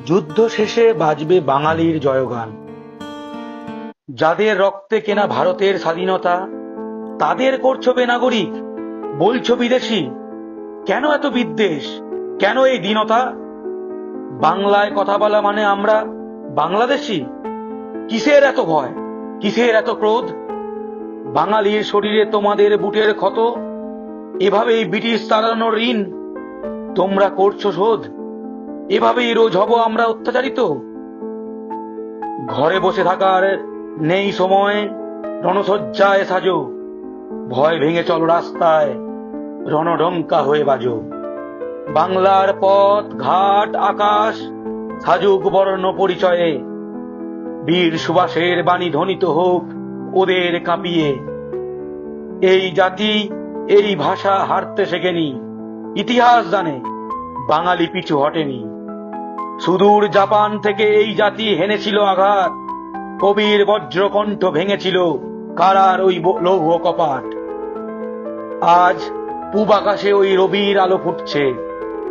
যুদ্ধ শেষে বাজবে বাঙালির জয়গান। যাদের রক্তে কেনা ভারতের স্বাধীনতা, তাদের করছো বেনাগরিক, বলছো বিদেশি। কেন এত বিদ্বেষ, কেন এই দীনতা? বাংলায় কথা বলা মানে আমরা বাংলাদেশি? কিসের এত ভয়, কিসের এত ক্রোধ? বাঙালির শরীরে তোমাদের বুটের ক্ষত, এভাবেই ব্রিটিশ তাড়ানোর ঋণ তোমরা করছো শোধ। এভাবেই রোজ হব আমরা অত্যাচারিত। ঘরে বসে থাকার নেই সময়, রণসজ্জায় সাজো, ভয় ভেঙে চলো রাস্তায়, রণডঙ্কা হয়ে বাজো। বাংলার পথ ঘাট আকাশ সাজুক বর্ণ পরিচয়ে, বীর সুভাষের বাণী ধ্বনিত হোক ওদের কাঁপিয়ে। এই জাতি এই ভাষা হারতে শেখেনি, ইতিহাস জানে বাঙালি পিছু হটেনি। সুদূর জাপান থেকে এই জাতি হেনেছিল আঘাত, কবির বজ্রকণ্ঠ ভেঙেছিল কারার ওই লৌহ কপাট। আজ পূব আকাশে ওই রবির আলো ফুটছে,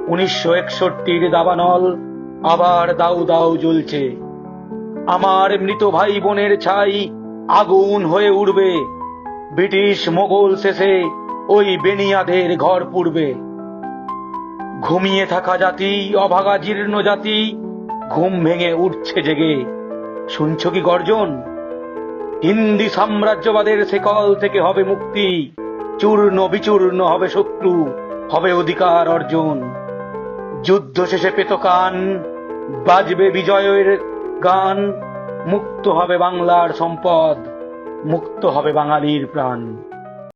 1961 দাবানল আবার দাউ দাউ জ্বলছে। আমার মৃত ভাই বোনের ছাই আগুন হয়ে উড়বে, ব্রিটিশ মোগল শেষে ওই বেনিয়াদের ঘর পুড়বে। ঘুমিয়ে থাকা জাতি, অভাগা জীর্ণ জাতি, ঘুম ভেঙে উঠছে জেগে। শুনছ কি গর্জন? হিন্দি সাম্রাজ্যবাদের শেকল থেকে হবে মুক্তি, চূর্ণ বিচূর্ণ হবে শত্রু, হবে অধিকার অর্জন। যুদ্ধ শেষে পেত কান, বাজবে বিজয়ের গান, মুক্ত হবে বাংলার সম্পদ, মুক্ত হবে বাঙালির প্রাণ।